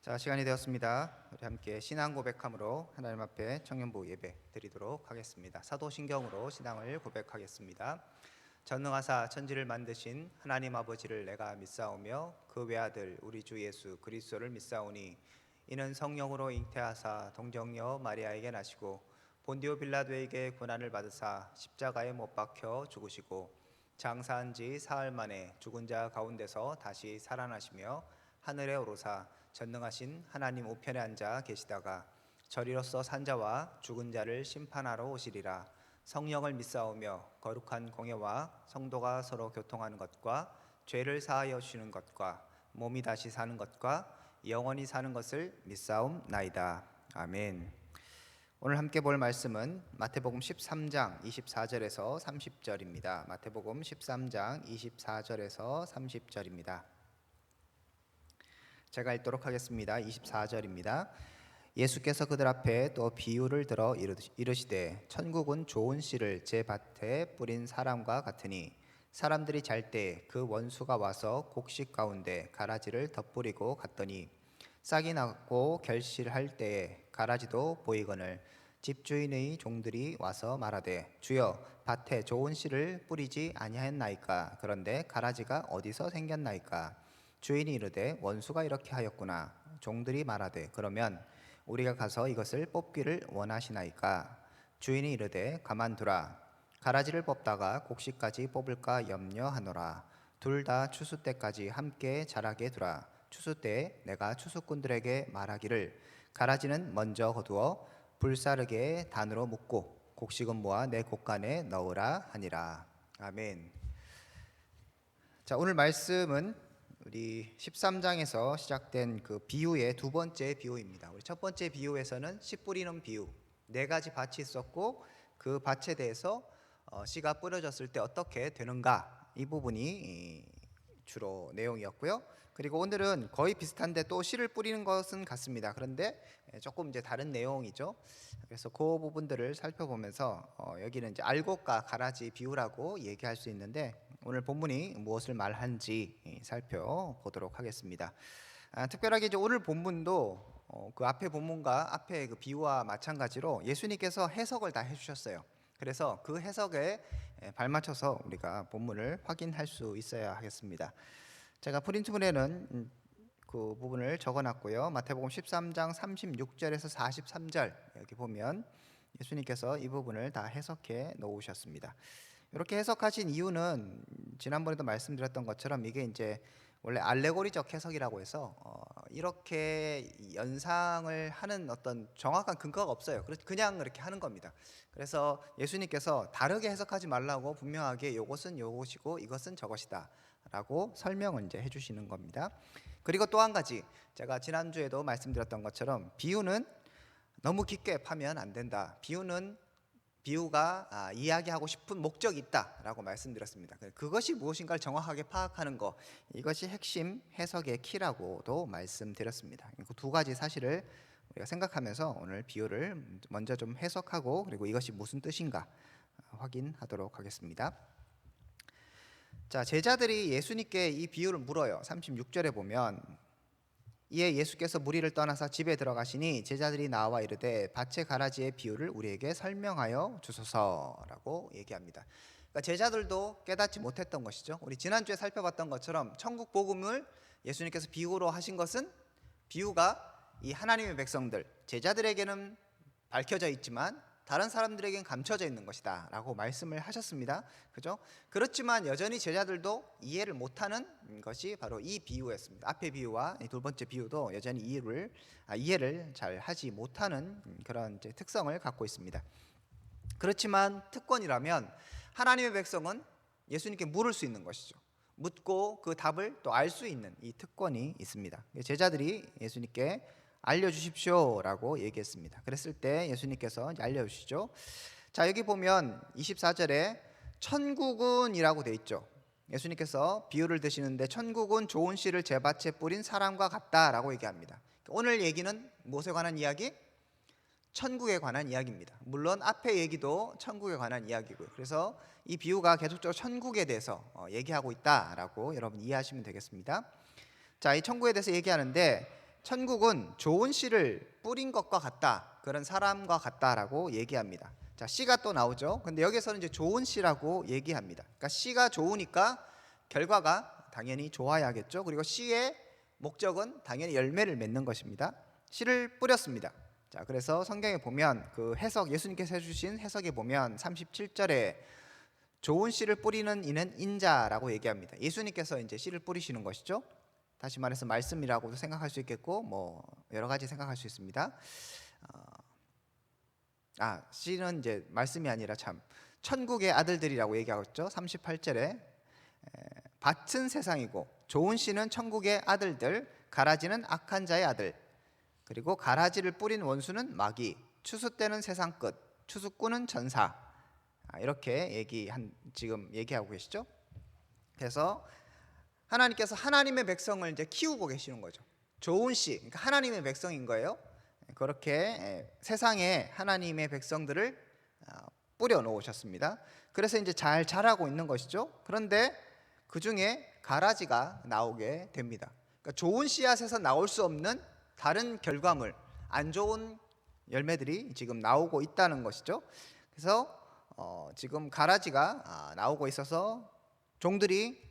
자, 시간이 되었습니다. 우리 함께 신앙 고백함으로 하나님 앞에 청년부 예배 드리도록 하겠습니다. 사도신경으로 신앙을 고백하겠습니다. 전능하사 천지를 만드신 하나님 아버지를 내가 믿사오며 그 외아들 우리 주 예수 그리스도를 믿사오니 이는 성령으로 잉태하사 동정녀 마리아에게 나시고 본디오 빌라도에게 고난을 받으사 십자가에 못 박혀 죽으시고 장사한 지 사흘 만에 죽은 자 가운데서 다시 살아나시며 하늘에 오르사 전능하신 하나님 우편에 앉아 계시다가 저리로서 산 자와 죽은 자를 심판하러 오시리라. 성령을 믿사오며 거룩한 공예와 성도가 서로 교통하는 것과 죄를 사하여 주시는 것과 몸이 다시 사는 것과 영원히 사는 것을 믿사옵나이다. 아멘. 오늘 함께 볼 말씀은 마태복음 13장 24절에서 30절입니다. 마태복음 13장 24절에서 30절입니다. 제가 읽도록 하겠습니다. 24절입니다. 예수께서 그들 앞에 또 비유를 들어 이르시되 천국은 좋은 씨를 제 밭에 뿌린 사람과 같으니 사람들이 잘 때 그 원수가 와서 곡식 가운데 가라지를 덧뿌리고 갔더니 싹이 나고 결실할 때에 가라지도 보이거늘 집주인의 종들이 와서 말하되 주여 밭에 좋은 씨를 뿌리지 아니하였나이까. 그런데 가라지가 어디서 생겼나이까. 주인이 이르되 원수가 이렇게 하였구나. 종들이 말하되 그러면 우리가 가서 이것을 뽑기를 원하시나이까. 주인이 이르되 가만두라. 가라지를 뽑다가 곡식까지 뽑을까 염려하노라. 둘 다 추수 때까지 함께 자라게 두라. 추수 때에 내가 추수꾼들에게 말하기를 가라지는 먼저 거두어 불사르게 단으로 묶고 곡식은 모아 내 곡간에 넣으라 하니라. 아멘. 자, 오늘 말씀은 우리 13장에서 시작된 그 비유의 두 번째 비유입니다. 우리 첫 번째 비유에서는 씨 뿌리는 비유, 네 가지 밭이 있었고 그 밭에 대해서 씨가 뿌려졌을 때 어떻게 되는가, 이 부분이 주로 내용이었고요. 그리고 오늘은 거의 비슷한데 또 씨를 뿌리는 것은 같습니다. 그런데 조금 이제 다른 내용이죠. 그래서 그 부분들을 살펴보면서 여기는 이제 알곡과 가라지 비유라고 얘기할 수 있는데 오늘 본문이 무엇을 말한지 살펴보도록 하겠습니다. 특별하게 이제 오늘 본문도 그 앞에 본문과 앞에 그 비유와 마찬가지로 예수님께서 해석을 다 해주셨어요. 그래서 그 해석에 발맞춰서 우리가 본문을 확인할 수 있어야 하겠습니다. 제가 프린트문에는 그 부분을 적어놨고요. 마태복음 13장 36절에서 43절 여기 보면 예수님께서 이 부분을 다 해석해 놓으셨습니다. 이렇게 해석하신 이유는 지난번에도 말씀드렸던 것처럼 이게 이제 원래 알레고리적 해석이라고 해서 이렇게 연상을 하는 어떤 정확한 근거가 없어요. 그냥 이렇게 하는 겁니다. 그래서 예수님께서 다르게 해석하지 말라고 분명하게 이것은 이것이고 이것은 저것이다 라고 설명을 이제 해주시는 겁니다. 그리고 또 한 가지, 제가 지난주에도 말씀드렸던 것처럼 비유는 너무 깊게 파면 안 된다. 비유가 이야기하고 싶은 목적이 있다라고 말씀드렸습니다. 그것이 무엇인가를 정확하게 파악하는 것, 이것이 핵심 해석의 키라고도 말씀드렸습니다. 그 두 가지 사실을 우리가 생각하면서 오늘 비유를 먼저 좀 해석하고 그리고 이것이 무슨 뜻인가 확인하도록 하겠습니다. 자, 제자들이 예수님께 이 비유를 물어요. 36절에 보면 이에 예수께서 무리를 떠나서 집에 들어가시니 제자들이 나와 이르되 밭의 가라지의 비유를 우리에게 설명하여 주소서라고 얘기합니다. 그러니까 제자들도 깨닫지 못했던 것이죠. 우리 지난주에 살펴봤던 것처럼 천국 복음을 예수님께서 비유로 하신 것은 비유가 이 하나님의 백성들, 제자들에게는 밝혀져 있지만 다른 사람들에게는 감춰져 있는 것이다 라고 말씀을 하셨습니다. 그죠? 그렇지만 여전히 제자들도 이해를 못하는 것이 바로 이 비유였습니다. 앞의 비유와 두 번째 비유도 여전히 이해를 잘 하지 못하는 그런 이제 특성을 갖고 있습니다. 그렇지만 특권이라면 하나님의 백성은 예수님께 물을 수 있는 것이죠. 묻고 그 답을 또 알 수 있는 이 특권이 있습니다. 제자들이 예수님께 알려주십시오라고 얘기했습니다. 그랬을 때 예수님께서 알려주시죠. 자, 여기 보면 24절에 천국은이라고 돼 있죠. 예수님께서 비유를 드시는데 천국은 좋은 씨를 제 밭에 뿌린 사람과 같다라고 얘기합니다. 오늘 얘기는 무엇에 관한 이야기? 천국에 관한 이야기입니다. 물론 앞에 얘기도 천국에 관한 이야기고요. 그래서 이 비유가 계속적으로 천국에 대해서 얘기하고 있다라고 여러분 이해하시면 되겠습니다. 자, 이 천국에 대해서 얘기하는데 천국은 좋은 씨를 뿌린 것과 같다, 그런 사람과 같다라고 얘기합니다. 자, 씨가 또 나오죠. 근데 여기서는 이제 좋은 씨라고 얘기합니다. 그러니까 씨가 좋으니까 결과가 당연히 좋아야겠죠. 그리고 씨의 목적은 당연히 열매를 맺는 것입니다. 씨를 뿌렸습니다. 자, 그래서 성경에 보면 그 해석, 예수님께서 해주신 해석에 보면 37절에 좋은 씨를 뿌리는 이는 인자라고 얘기합니다. 예수님께서 이제 씨를 뿌리시는 것이죠. 다시 말해서 말씀이라고도 생각할 수 있겠고 뭐 여러 가지 생각할 수 있습니다. 씨는 이제 말씀이 아니라 참 천국의 아들들이라고 얘기하고 있죠. 38절에 밭은 세상이고 좋은 씨는 천국의 아들들, 가라지는 악한 자의 아들, 그리고 가라지를 뿌린 원수는 마귀, 추수 때는 세상 끝, 추수꾼은 전사. 이렇게 지금 얘기하고 계시죠. 그래서 하나님께서 하나님의 백성을 이제 키우고 계시는 거죠. 좋은 씨, 그러니까 하나님의 백성인 거예요. 그렇게 세상에 하나님의 백성들을 뿌려 놓으셨습니다. 그래서 이제 잘 자라고 있는 것이죠. 그런데 그 중에 가라지가 나오게 됩니다. 그러니까 좋은 씨앗에서 나올 수 없는 다른 결과물, 안 좋은 열매들이 지금 나오고 있다는 것이죠. 그래서 지금 가라지가 나오고 있어서 종들이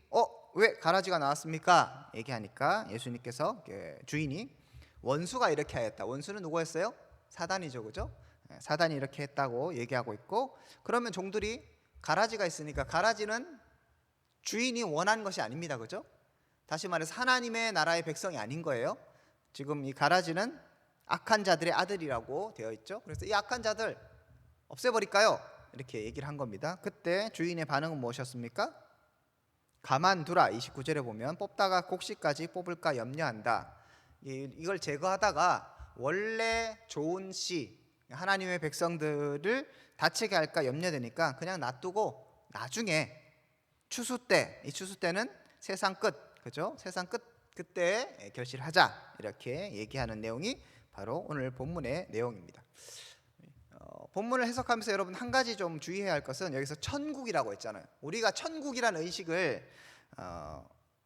왜 가라지가 나왔습니까? 얘기하니까 예수님께서 주인이 원수가 이렇게 하였다. 원수는 누구였어요? 사단이죠, 그죠? 사단이 이렇게 했다고 얘기하고 있고, 그러면 종들이 가라지가 있으니까 가라지는 주인이 원하는 것이 아닙니다, 그죠? 다시 말해서 하나님의 나라의 백성이 아닌 거예요. 지금 이 가라지는 악한 자들의 아들이라고 되어 있죠. 그래서 이 악한 자들 없애버릴까요? 이렇게 얘기를 한 겁니다. 그때 주인의 반응은 무엇이었습니까? 가만두라. 29절에 보면 뽑다가 곡식까지 뽑을까 염려한다. 이걸 제거하다가 원래 좋은 씨, 하나님의 백성들을 다치게 할까 염려되니까 그냥 놔두고 나중에 추수 때, 이 추수 때는 세상 끝, 그죠? 세상 끝, 그때 결실하자, 이렇게 얘기하는 내용이 바로 오늘 본문의 내용입니다. 본문을 해석하면서 여러분 한 가지 좀 주의해야 할 것은, 여기서 천국이라고 했잖아요. 우리가 천국이라는 의식을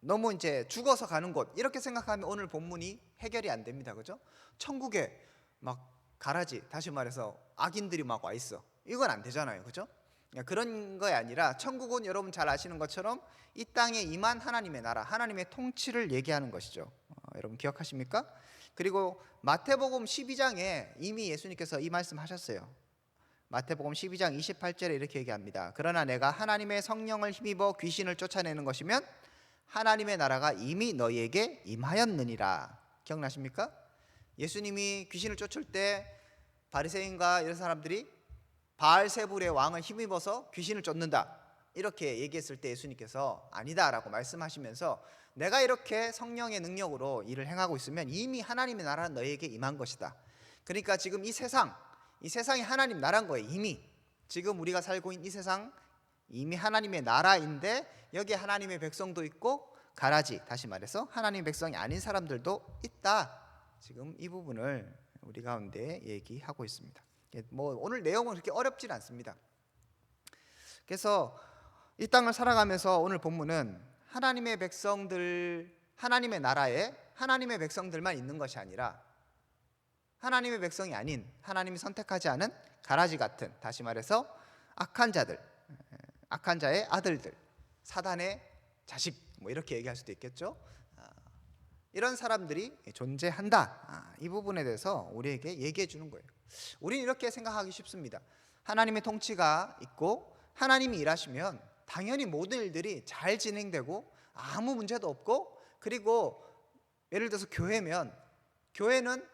너무 이제 죽어서 가는 곳 이렇게 생각하면 오늘 본문이 해결이 안 됩니다, 그죠? 천국에 막 가라지, 다시 말해서 악인들이 막 와 있어, 이건 안 되잖아요, 그죠? 그런 거 아니라 천국은 여러분 잘 아시는 것처럼 이 땅에 임한 하나님의 나라, 하나님의 통치를 얘기하는 것이죠. 여러분 기억하십니까? 그리고 마태복음 12장에 이미 예수님께서 이 말씀 하셨어요. 마태복음 12장 28절에 이렇게 얘기합니다. 그러나 내가 하나님의 성령을 힘입어 귀신을 쫓아내는 것이면 하나님의 나라가 이미 너희에게 임하였느니라. 기억나십니까? 예수님이 귀신을 쫓을 때 바리새인과 이런 사람들이 바알세불의 왕을 힘입어서 귀신을 쫓는다, 이렇게 얘기했을 때 예수님께서 아니다라고 말씀하시면서 내가 이렇게 성령의 능력으로 일을 행하고 있으면 이미 하나님의 나라는 너희에게 임한 것이다. 그러니까 지금 이 세상이 하나님 나라인 거예요. 이미 지금 우리가 살고 있는 이 세상 이미 하나님의 나라인데 여기에 하나님의 백성도 있고 가라지, 다시 말해서 하나님의 백성이 아닌 사람들도 있다. 지금 이 부분을 우리 가운데 얘기하고 있습니다. 뭐 오늘 내용은 그렇게 어렵진 않습니다. 그래서 이 땅을 살아가면서 오늘 본문은 하나님의 백성들, 하나님의 나라에 하나님의 백성들만 있는 것이 아니라 하나님의 백성이 아닌, 하나님이 선택하지 않은 가라지 같은, 다시 말해서 악한 자들, 악한 자의 아들들, 사단의 자식, 뭐 이렇게 얘기할 수도 있겠죠. 이런 사람들이 존재한다. 이 부분에 대해서 우리에게 얘기해 주는 거예요. 우리는 이렇게 생각하기 쉽습니다. 하나님의 통치가 있고 하나님이 일하시면 당연히 모든 일들이 잘 진행되고 아무 문제도 없고, 그리고 예를 들어서 교회는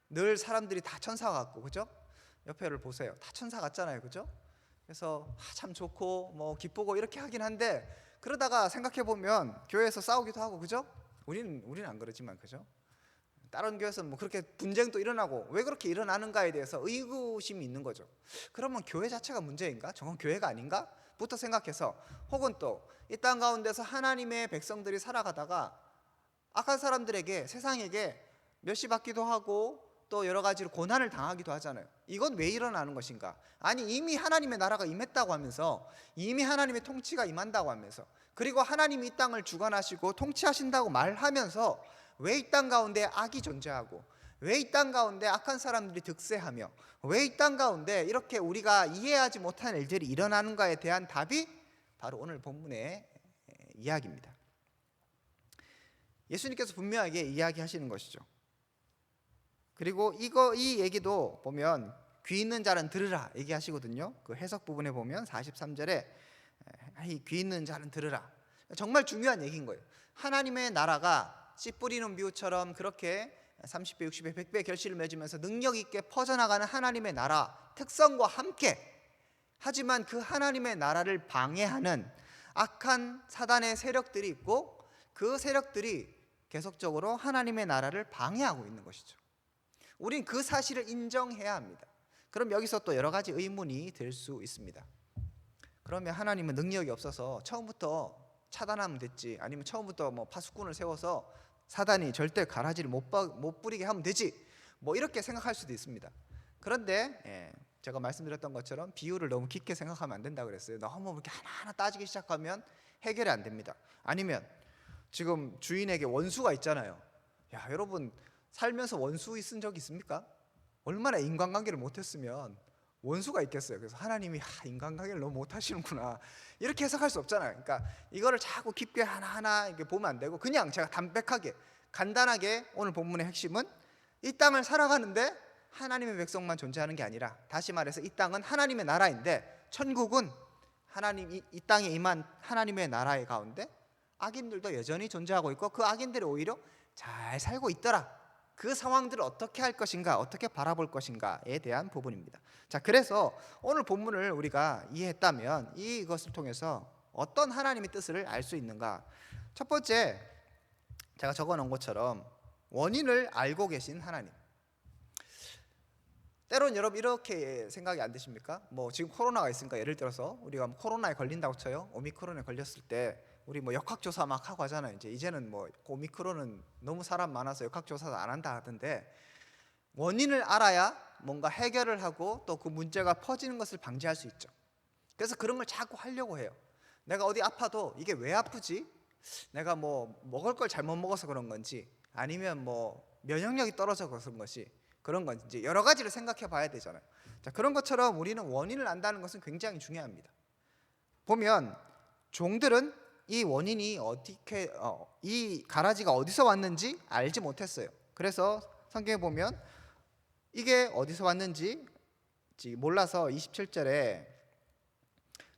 늘 사람들이 다 천사 같고, 그죠? 옆에를 보세요. 다 천사 같잖아요, 그죠? 그래서 참 좋고 뭐 기쁘고 이렇게 하긴 한데, 그러다가 생각해 보면 교회에서 싸우기도 하고, 그죠? 우리는 안 그러지만, 그죠? 다른 교회에서는 뭐 그렇게 분쟁도 일어나고, 왜 그렇게 일어나는가에 대해서 의구심이 있는 거죠. 그러면 교회 자체가 문제인가? 저건 교회가 아닌가? 부터 생각해서, 혹은 또 이 땅 가운데서 하나님의 백성들이 살아가다가 악한 사람들에게, 세상에게 멸시받기도 하고 또 여러 가지로 고난을 당하기도 하잖아요. 이건 왜 일어나는 것인가? 아니, 이미 하나님의 나라가 임했다고 하면서, 이미 하나님의 통치가 임한다고 하면서, 그리고 하나님이 이 땅을 주관하시고 통치하신다고 말하면서 왜 이 땅 가운데 악이 존재하고, 왜 이 땅 가운데 악한 사람들이 득세하며, 왜 이 땅 가운데 이렇게 우리가 이해하지 못한 일들이 일어나는가에 대한 답이 바로 오늘 본문의 이야기입니다. 예수님께서 분명하게 이야기하시는 것이죠. 그리고 이 얘기도 보면 귀 있는 자는 들으라 얘기하시거든요. 그 해석 부분에 보면 43절에 귀 있는 자는 들으라. 정말 중요한 얘기인 거예요. 하나님의 나라가 씨 뿌리는 비유처럼 그렇게 30배, 60배, 100배 결실을 맺으면서 능력 있게 퍼져나가는 하나님의 나라 특성과 함께, 하지만 그 하나님의 나라를 방해하는 악한 사단의 세력들이 있고, 그 세력들이 계속적으로 하나님의 나라를 방해하고 있는 것이죠. 우린 그 사실을 인정해야 합니다. 그럼 여기서 또 여러 가지 의문이 들 수 있습니다. 그러면 하나님은 능력이 없어서 처음부터 차단하면 됐지, 아니면 처음부터 뭐 파수꾼을 세워서 사단이 절대 가라지를 못 부리게 하면 되지, 뭐 이렇게 생각할 수도 있습니다. 그런데 제가 말씀드렸던 것처럼 비유를 너무 깊게 생각하면 안 된다고 그랬어요. 너무 이렇게 하나하나 따지기 시작하면 해결이 안 됩니다. 아니면 지금 주인에게 원수가 있잖아요. 야, 여러분 살면서 원수 있은 적 있습니까? 얼마나 인간관계를 못했으면 원수가 있겠어요. 그래서 하나님이 인간관계를 너무 못하시는구나 이렇게 해석할 수 없잖아요. 그러니까 이거를 자꾸 깊게 하나하나 이렇게 보면 안 되고, 그냥 제가 담백하게 간단하게 오늘 본문의 핵심은 이 땅을 살아가는데 하나님의 백성만 존재하는 게 아니라, 다시 말해서 이 땅은 하나님의 나라인데 천국은 이 땅에 임한 하나님의 나라의 가운데 악인들도 여전히 존재하고 있고, 그 악인들이 오히려 잘 살고 있더라. 그 상황들을 어떻게 할 것인가, 어떻게 바라볼 것인가에 대한 부분입니다. 자, 그래서 오늘 본문을 우리가 이해했다면 이것을 통해서 어떤 하나님의 뜻을 알 수 있는가. 첫 번째, 제가 적어놓은 것처럼 원인을 알고 계신 하나님. 때론 여러분 이렇게 생각이 안 드십니까? 뭐 지금 코로나가 있으니까 예를 들어서 우리가 코로나에 걸린다고 쳐요. 오미크론에 걸렸을 때 우리 뭐 역학조사 막 하고 하잖아요. 이제는 뭐 오미크론은 너무 사람 많아서 역학조사도 안 한다 하던데, 원인을 알아야 뭔가 해결을 하고 또 그 문제가 퍼지는 것을 방지할 수 있죠. 그래서 그런 걸 자꾸 하려고 해요. 내가 어디 아파도 이게 왜 아프지? 내가 뭐 먹을 걸 잘못 먹어서 그런 건지, 아니면 뭐 면역력이 떨어져서 그런 건지 여러 가지를 생각해 봐야 되잖아요. 자, 그런 것처럼 우리는 원인을 안다는 것은 굉장히 중요합니다. 보면 종들은 이 원인이 어떻게 이 가라지가 어디서 왔는지 알지 못했어요. 그래서 성경에 보면 이게 어디서 왔는지 몰라서 27절에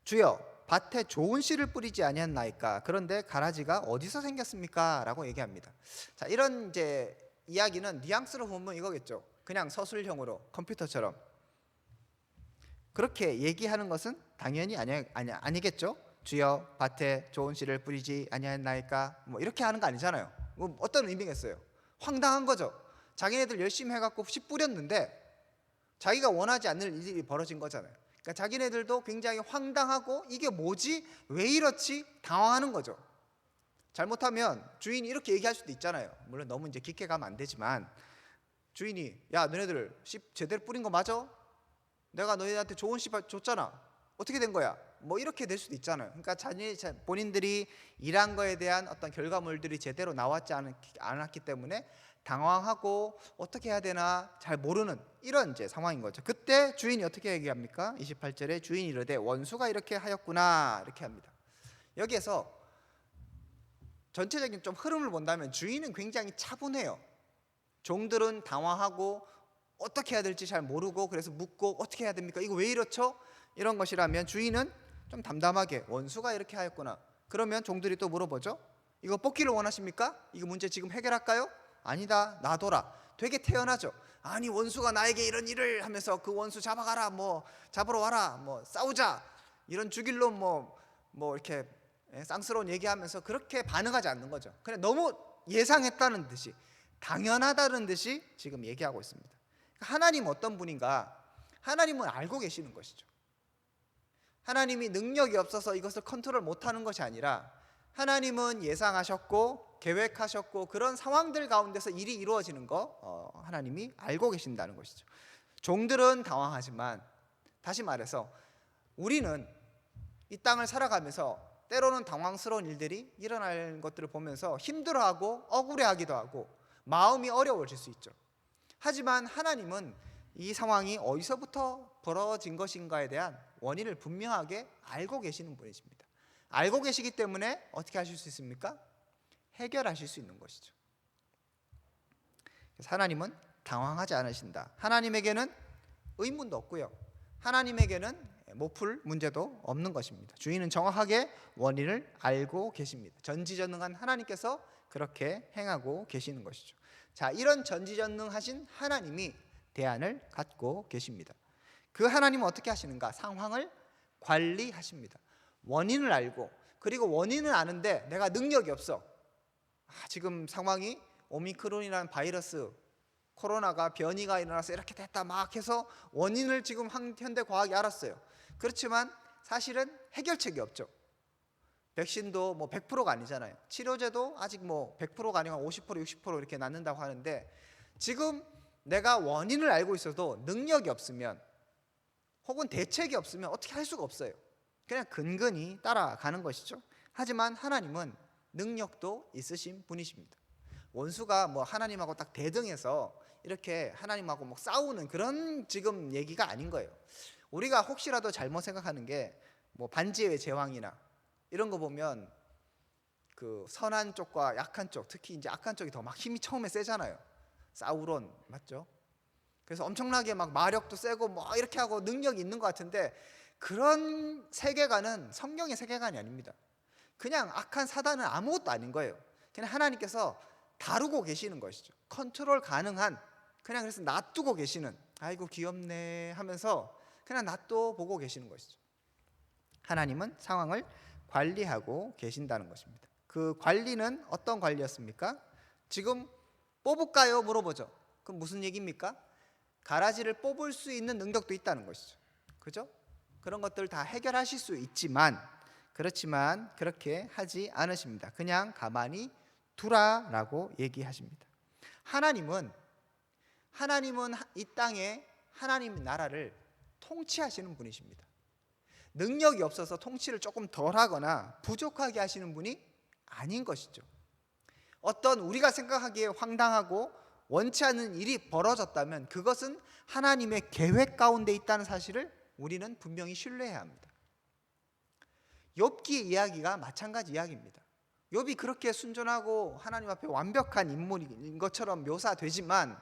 주여 밭에 좋은 씨를 뿌리지 아니었나이까, 그런데 가라지가 어디서 생겼습니까? 라고 얘기합니다. 자, 이런 이제 이야기는 뉘앙스로 보면 이거겠죠. 그냥 서술형으로 컴퓨터처럼 그렇게 얘기하는 것은 당연히 아니겠죠. 주여 밭에 좋은 씨를 뿌리지 아니하나이까, 뭐 이렇게 하는 거 아니잖아요. 뭐 어떤 의미겠어요? 황당한 거죠. 자기네들 열심히 해갖고 씨 뿌렸는데 자기가 원하지 않는 일이 벌어진 거잖아요. 그러니까 자기네들도 굉장히 황당하고 이게 뭐지? 왜 이렇지? 당황하는 거죠. 잘못하면 주인이 이렇게 얘기할 수도 있잖아요. 물론 너무 이제 깊게 가면 안 되지만, 주인이 야 너네들 씨 제대로 뿌린 거 맞아? 내가 너희한테 좋은 씨 줬잖아. 어떻게 된 거야? 뭐 이렇게 될 수도 있잖아요. 그러니까 본인들이 일한 거에 대한 어떤 결과물들이 제대로 나왔지 않았기 때문에 당황하고 어떻게 해야 되나 잘 모르는 이런 이제 상황인 거죠. 그때 주인이 어떻게 얘기합니까? 28절에 주인이 이르되 원수가 이렇게 하였구나 이렇게 합니다. 여기에서 전체적인 좀 흐름을 본다면 주인은 굉장히 차분해요. 종들은 당황하고 어떻게 해야 될지 잘 모르고, 그래서 묻고 어떻게 해야 됩니까? 이거 왜 이렇죠? 이런 것이라면 주인은 좀 담담하게 원수가 이렇게 하였구나. 그러면 종들이 또 물어보죠. 이거 뽑기를 원하십니까? 이거 문제 지금 해결할까요? 아니다, 놔둬라. 되게 태연하죠. 아니 원수가 나에게 이런 일을 하면서 그 원수 잡아가라, 뭐 잡으러 와라, 뭐 싸우자, 이런 죽일 놈 뭐 이렇게 쌍스러운 얘기하면서 그렇게 반응하지 않는 거죠. 그냥 너무 예상했다는 듯이, 당연하다는 듯이 지금 얘기하고 있습니다. 하나님 어떤 분인가? 하나님은 알고 계시는 것이죠. 하나님이 능력이 없어서 이것을 컨트롤 못하는 것이 아니라 하나님은 예상하셨고 계획하셨고 그런 상황들 가운데서 일이 이루어지는 거 하나님이 알고 계신다는 것이죠. 종들은 당황하지만, 다시 말해서 우리는 이 땅을 살아가면서 때로는 당황스러운 일들이 일어날 것들을 보면서 힘들어하고 억울해하기도 하고 마음이 어려워질 수 있죠. 하지만 하나님은 이 상황이 어디서부터 벌어진 것인가에 대한 원인을 분명하게 알고 계시는 분이십니다. 알고 계시기 때문에 어떻게 하실 수 있습니까? 해결하실 수 있는 것이죠. 그래서 하나님은 당황하지 않으신다. 하나님에게는 의문도 없고요, 하나님에게는 못 풀 문제도 없는 것입니다. 주인은 정확하게 원인을 알고 계십니다. 전지전능한 하나님께서 그렇게 행하고 계시는 것이죠. 자, 이런 전지전능하신 하나님이 대안을 갖고 계십니다. 그 하나님은 어떻게 하시는가? 상황을 관리하십니다. 원인을 알고, 그리고 원인을 아는데 내가 능력이 없어. 지금 상황이 오미크론이라는 바이러스, 코로나가 변이가 일어나서 이렇게 됐다 막 해서 원인을 지금 현대 과학이 알았어요. 그렇지만 사실은 해결책이 없죠. 백신도 뭐 100%가 아니잖아요. 치료제도 아직 뭐 100%가 아니고 50% 60% 이렇게 낫는다고 하는데, 지금 내가 원인을 알고 있어도 능력이 없으면 혹은 대책이 없으면 어떻게 할 수가 없어요. 그냥 근근히 따라가는 것이죠. 하지만 하나님은 능력도 있으신 분이십니다. 원수가 뭐 하나님하고 딱 대등해서 이렇게 하나님하고 뭐 싸우는 그런 지금 얘기가 아닌 거예요. 우리가 혹시라도 잘못 생각하는 게 뭐 반지의 제왕이나 이런 거 보면 그 선한 쪽과 약한 쪽, 특히 이제 악한 쪽이 더 막 힘이 처음에 세잖아요. 사우론 맞죠? 그래서 엄청나게 막 마력도 세고 뭐 이렇게 하고 능력이 있는 것 같은데, 그런 세계관은 성경의 세계관이 아닙니다. 그냥 악한 사단은 아무것도 아닌 거예요. 그냥 하나님께서 다루고 계시는 것이죠. 컨트롤 가능한, 그냥 그래서 놔두고 계시는, 아이고 귀엽네 하면서 그냥 놔둬 보고 계시는 것이죠. 하나님은 상황을 관리하고 계신다는 것입니다. 그 관리는 어떤 관리였습니까? 지금 뽑을까요? 물어보죠. 그럼 무슨 얘기입니까? 가라지를 뽑을 수 있는 능력도 있다는 것이죠. 그죠? 그런 것들 다 해결하실 수 있지만, 그렇지만 그렇게 하지 않으십니다. 그냥 가만히 두라라고 얘기하십니다. 하나님은 이 땅에 하나님 나라를 통치하시는 분이십니다. 능력이 없어서 통치를 조금 덜하거나 부족하게 하시는 분이 아닌 것이죠. 어떤 우리가 생각하기에 황당하고 원치 않는 일이 벌어졌다면 그것은 하나님의 계획 가운데 있다는 사실을 우리는 분명히 신뢰해야 합니다. 욥기의 이야기가 마찬가지 이야기입니다. 욥이 그렇게 순전하고 하나님 앞에 완벽한 인물인 것처럼 묘사되지만,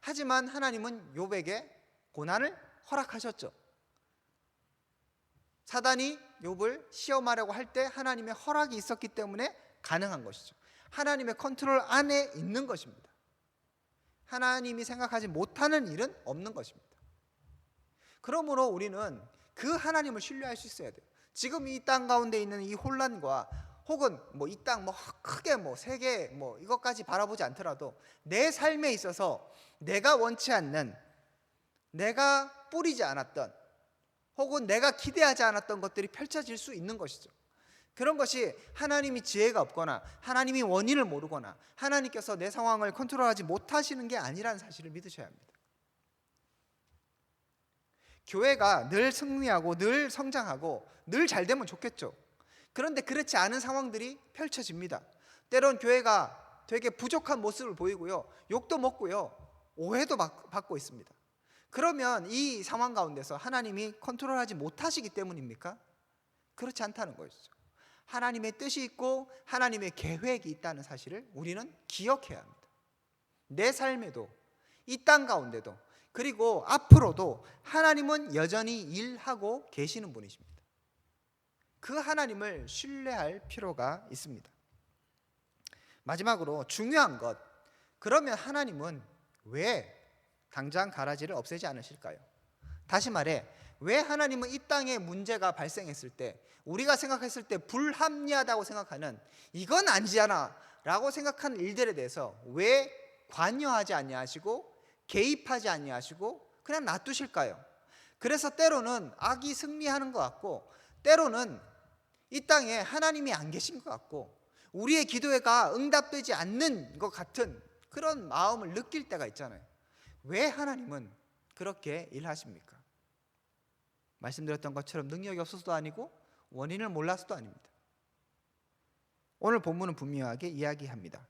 하지만 하나님은 욥에게 고난을 허락하셨죠. 사단이 욥을 시험하려고 할 때 하나님의 허락이 있었기 때문에 가능한 것이죠. 하나님의 컨트롤 안에 있는 것입니다. 하나님이 생각하지 못하는 일은 없는 것입니다. 그러므로 우리는 그 하나님을 신뢰할 수 있어야 돼요. 지금 이 땅 가운데 있는 이 혼란과 혹은 뭐 이 땅 뭐 크게 뭐 세계 뭐 이것까지 바라보지 않더라도 내 삶에 있어서 내가 원치 않는, 내가 뿌리지 않았던 혹은 내가 기대하지 않았던 것들이 펼쳐질 수 있는 것이죠. 그런 것이 하나님이 지혜가 없거나 하나님이 원인을 모르거나 하나님께서 내 상황을 컨트롤하지 못하시는 게 아니라는 사실을 믿으셔야 합니다. 교회가 늘 승리하고 늘 성장하고 늘 잘 되면 좋겠죠. 그런데 그렇지 않은 상황들이 펼쳐집니다. 때론 교회가 되게 부족한 모습을 보이고요, 욕도 먹고요, 오해도 받고 있습니다. 그러면 이 상황 가운데서 하나님이 컨트롤하지 못하시기 때문입니까? 그렇지 않다는 것이죠. 하나님의 뜻이 있고 하나님의 계획이 있다는 사실을 우리는 기억해야 합니다. 내 삶에도, 이 땅 가운데도, 그리고 앞으로도 하나님은 여전히 일하고 계시는 분이십니다. 그 하나님을 신뢰할 필요가 있습니다. 마지막으로 중요한 것, 그러면 하나님은 왜 당장 가라지를 없애지 않으실까요? 다시 말해, 왜 하나님은 이 땅에 문제가 발생했을 때, 우리가 생각했을 때 불합리하다고 생각하는, 이건 아니잖아 라고 생각하는 일들에 대해서 왜 관여하지 아니하시고 개입하지 아니하시고 그냥 놔두실까요? 그래서 때로는 악이 승리하는 것 같고, 때로는 이 땅에 하나님이 안 계신 것 같고, 우리의 기도가 응답되지 않는 것 같은 그런 마음을 느낄 때가 있잖아요. 왜 하나님은 그렇게 일하십니까? 말씀드렸던 것처럼 능력이 없어서도 아니고 원인을 몰라서도 아닙니다. 오늘 본문은 분명하게 이야기합니다.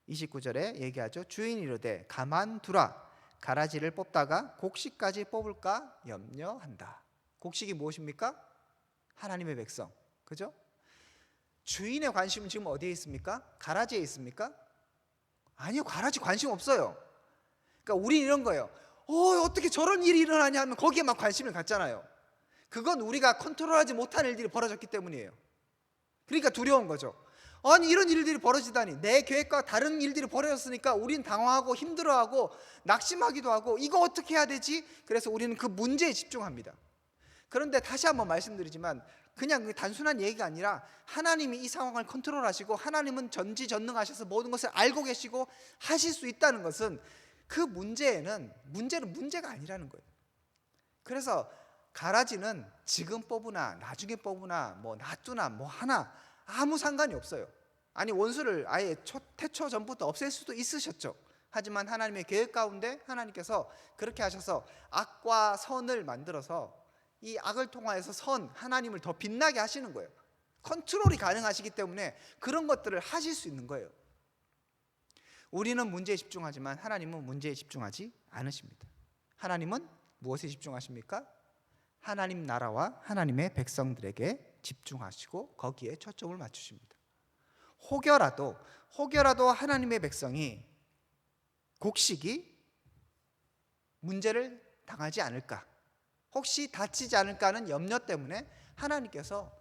29절에 얘기하죠. 주인이 이르되 가만두라. 가라지를 뽑다가 곡식까지 뽑을까 염려한다. 곡식이 무엇입니까? 하나님의 백성. 그죠? 주인의 관심은 지금 어디에 있습니까? 가라지에 있습니까? 아니요, 가라지 관심 없어요. 그러니까 우리는 이런 거예요. 어떻게 저런 일이 일어나냐 하면 거기에 막 관심을 갖잖아요. 그건 우리가 컨트롤하지 못한 일들이 벌어졌기 때문이에요. 그러니까 두려운 거죠. 아니, 이런 일들이 벌어지다니. 내 계획과 다른 일들이 벌어졌으니까 우린 당황하고 힘들어하고 낙심하기도 하고 이거 어떻게 해야 되지? 그래서 우리는 그 문제에 집중합니다. 그런데 다시 한번 말씀드리지만 그냥 단순한 얘기가 아니라 하나님이 이 상황을 컨트롤하시고 하나님은 전지전능하셔서 모든 것을 알고 계시고 하실 수 있다는 것은 그 문제는 문제가 아니라는 거예요. 그래서 가라지는 지금 뽑으나 나중에 뽑으나 뭐 놔두나 뭐 하나 아무 상관이 없어요. 아니, 원수를 아예 태초 전부터 없앨 수도 있으셨죠. 하지만 하나님의 계획 가운데 하나님께서 그렇게 하셔서 악과 선을 만들어서 이 악을 통하여서 하나님을 더 빛나게 하시는 거예요. 컨트롤이 가능하시기 때문에 그런 것들을 하실 수 있는 거예요. 우리는 문제에 집중하지만 하나님은 문제에 집중하지 않으십니다. 하나님은 무엇에 집중하십니까? 하나님 나라와 하나님의 백성들에게 집중하시고 거기에 초점을 맞추십니다. 혹여라도 하나님의 백성이 곡식이 문제를 당하지 않을까, 혹시 다치지 않을까 하는 염려 때문에 하나님께서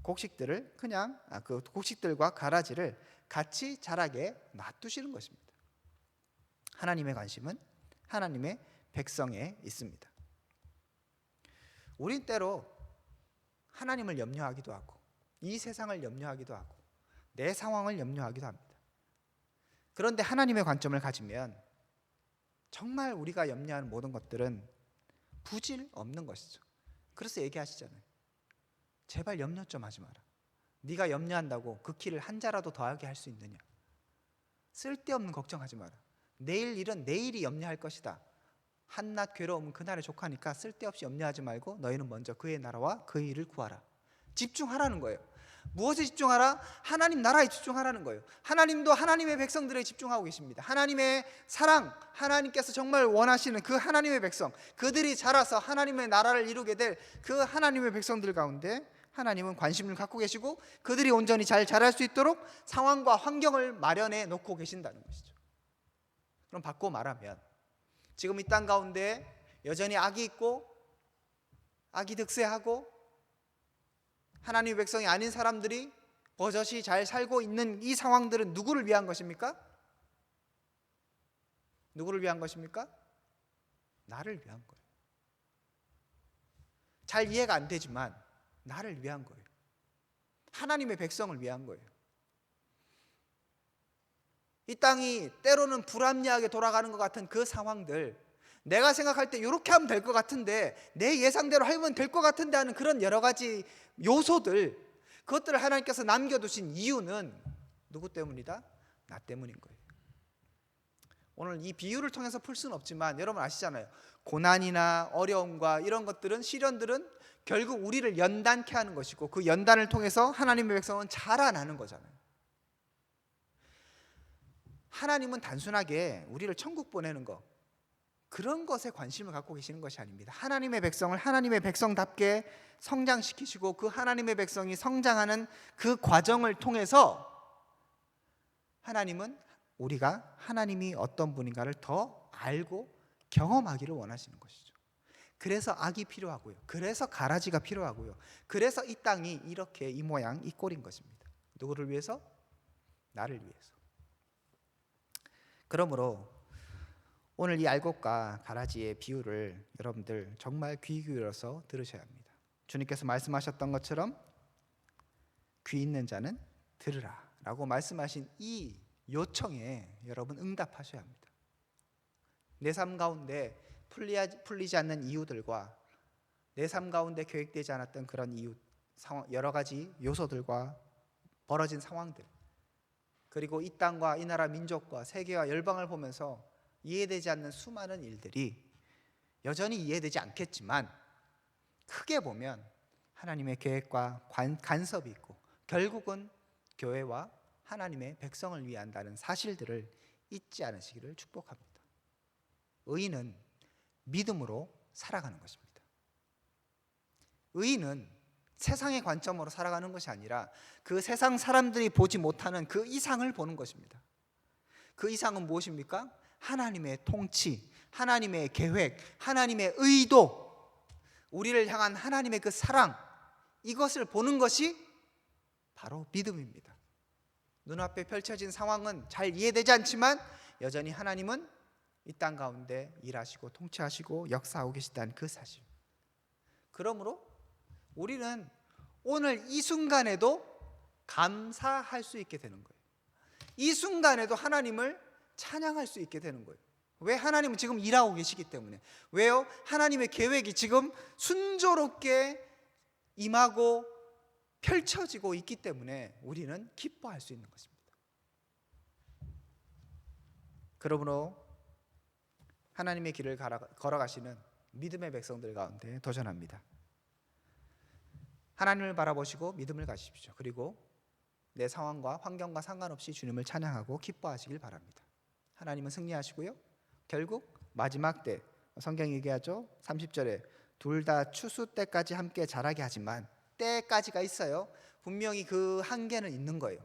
곡식들을 그 곡식들과 가라지를 같이 자라게 놔두시는 것입니다. 하나님의 관심은 하나님의 백성에 있습니다. 우린 때로 하나님을 염려하기도 하고 이 세상을 염려하기도 하고 내 상황을 염려하기도 합니다. 그런데 하나님의 관점을 가지면 정말 우리가 염려하는 모든 것들은 부질 없는 것이죠. 그래서 얘기하시잖아요. 제발 염려 좀 하지 마라. 네가 염려한다고 그 키를 한 자라도 더하게 할 수 있느냐. 쓸데없는 걱정하지 마라. 내일 일은 내일이 염려할 것이다. 한낱 괴로움은 그날에 족하니까 쓸데없이 염려하지 말고 너희는 먼저 그의 나라와 그의 일을 구하라. 집중하라는 거예요. 무엇에 집중하라? 하나님 나라에 집중하라는 거예요. 하나님도 하나님의 백성들에 집중하고 계십니다. 하나님의 사랑, 하나님께서 정말 원하시는 그 하나님의 백성, 그들이 자라서 하나님의 나라를 이루게 될 그 하나님의 백성들 가운데 하나님은 관심을 갖고 계시고 그들이 온전히 잘 자랄 수 있도록 상황과 환경을 마련해 놓고 계신다는 것이죠. 그럼 바꿔 말하면 지금 이 땅 가운데 여전히 악이 있고 악이 득세하고 하나님의 백성이 아닌 사람들이 버젓이 잘 살고 있는 이 상황들은 누구를 위한 것입니까? 누구를 위한 것입니까? 나를 위한 거예요. 잘 이해가 안 되지만 나를 위한 거예요. 하나님의 백성을 위한 거예요. 이 땅이 때로는 불합리하게 돌아가는 것 같은 그 상황들, 내가 생각할 때 이렇게 하면 될 것 같은데 내 예상대로 하면 될 것 같은데 하는 그런 여러 가지 요소들, 그것들을 하나님께서 남겨두신 이유는 누구 때문이다? 나 때문인 거예요. 오늘 이 비유를 통해서 풀 수는 없지만 여러분 아시잖아요. 고난이나 어려움과 이런 것들은, 시련들은 결국 우리를 연단케 하는 것이고 그 연단을 통해서 하나님의 백성은 자라나는 거잖아요. 하나님은 단순하게 우리를 천국 보내는 것, 그런 것에 관심을 갖고 계시는 것이 아닙니다. 하나님의 백성을 하나님의 백성답게 성장시키시고 그 하나님의 백성이 성장하는 그 과정을 통해서 하나님은 우리가 하나님이 어떤 분인가를 더 알고 경험하기를 원하시는 것이죠. 그래서 악이 필요하고요. 그래서 가라지가 필요하고요. 그래서 이 땅이 이렇게 이 모양 이 꼴인 것입니다. 누구를 위해서? 나를 위해서. 그러므로 오늘 이 알곡과 가라지의 비유를 여러분들 정말 귀 기울여서 들으셔야 합니다. 주님께서 말씀하셨던 것처럼 귀 있는 자는 들으라 라고 말씀하신 이 요청에 여러분 응답하셔야 합니다. 내 삶 가운데 풀리지 않는 이유들과 내 삶 가운데 계획되지 않았던 그런 이유, 상황, 여러 가지 요소들과 벌어진 상황들, 그리고 이 땅과 이 나라 민족과 세계와 열방을 보면서 이해되지 않는 수많은 일들이 여전히 이해되지 않겠지만 크게 보면 하나님의 계획과 간섭이 있고 결국은 교회와 하나님의 백성을 위한다는 사실들을 잊지 않으시기를 축복합니다. 의인은 믿음으로 살아가는 것입니다. 의인은 세상의 관점으로 살아가는 것이 아니라 그 세상 사람들이 보지 못하는 그 이상을 보는 것입니다. 그 이상은 무엇입니까? 하나님의 통치, 하나님의 계획, 하나님의 의도, 우리를 향한 하나님의 그 사랑, 이것을 보는 것이 바로 믿음입니다. 눈앞에 펼쳐진 상황은 잘 이해되지 않지만 여전히 하나님은 이 땅 가운데 일하시고 통치하시고 역사하고 계시다는 그 사실. 그러므로 우리는 오늘 이 순간에도 감사할 수 있게 되는 거예요. 이 순간에도 하나님을 찬양할 수 있게 되는 거예요. 왜? 하나님은 지금 일하고 계시기 때문에. 왜요? 하나님의 계획이 지금 순조롭게 임하고 펼쳐지고 있기 때문에 우리는 기뻐할 수 있는 것입니다. 그러므로 하나님의 길을 걸어가시는 믿음의 백성들 가운데 도전합니다. 하나님을 바라보시고 믿음을 가지십시오. 그리고 내 상황과 환경과 상관없이 주님을 찬양하고 기뻐하시길 바랍니다. 하나님은 승리하시고요. 결국 마지막 때 성경이 얘기하죠. 30절에 둘 다 추수 때까지 함께 자라게 하지만 때까지가 있어요. 분명히 그 한계는 있는 거예요.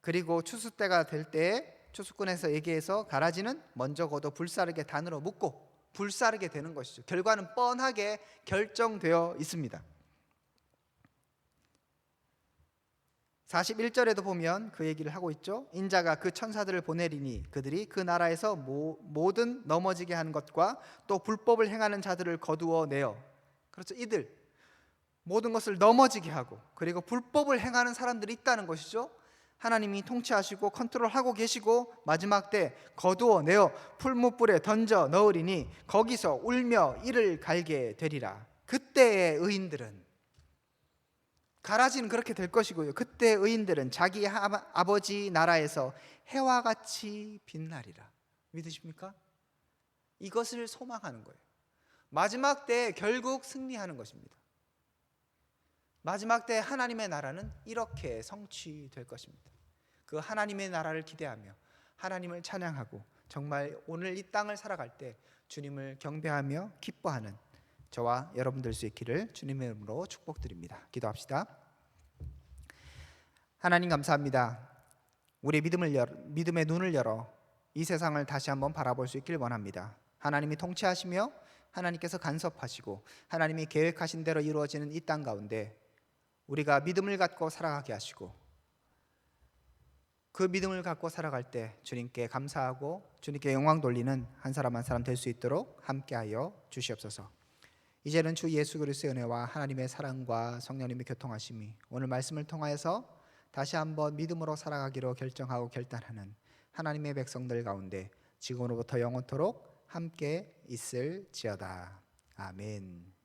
그리고 추수 때가 될 때에 추수꾼에서 얘기해서 가라지는 먼저 걷어 불사르게 단으로 묶고 불사르게 되는 것이죠. 결과는 뻔하게 결정되어 있습니다. 41절에도 보면 그 얘기를 하고 있죠. 인자가 그 천사들을 보내리니 그들이 그 나라에서 모든 넘어지게 하는 것과 또 불법을 행하는 자들을 거두어 내어, 그렇죠, 이들 모든 것을 넘어지게 하고 그리고 불법을 행하는 사람들이 있다는 것이죠. 하나님이 통치하시고 컨트롤하고 계시고 마지막 때 거두어 내어 풀무불에 던져 넣으리니 거기서 울며 이를 갈게 되리라. 그때의 의인들은, 가라지는 그렇게 될 것이고요. 그때 의인들은 자기 아버지 나라에서 해와 같이 빛나리라. 믿으십니까? 이것을 소망하는 거예요. 마지막 때 결국 승리하는 것입니다. 마지막 때 하나님의 나라는 이렇게 성취될 것입니다. 그 하나님의 나라를 기대하며 하나님을 찬양하고 정말 오늘 이 땅을 살아갈 때 주님을 경배하며 기뻐하는 저와 여러분 될 수 있기를 주님의 이름으로 축복드립니다. 기도합시다. 하나님 감사합니다. 우리의 믿음의 눈을 열어 이 세상을 다시 한번 바라볼 수 있길 원합니다. 하나님이 통치하시며 하나님께서 간섭하시고 하나님이 계획하신 대로 이루어지는 이 땅 가운데 우리가 믿음을 갖고 살아가게 하시고 그 믿음을 갖고 살아갈 때 주님께 감사하고 주님께 영광 돌리는 한 사람 한 사람 될 수 있도록 함께하여 주시옵소서. 이제는 주 예수 그리스도의 은혜와 하나님의 사랑과 성령님의 교통하심이 오늘 말씀을 통하여서 다시 한번 믿음으로 살아가기로 결정하고 결단하는 하나님의 백성들 가운데 지금으로부터 영원토록 함께 있을지어다. 아멘.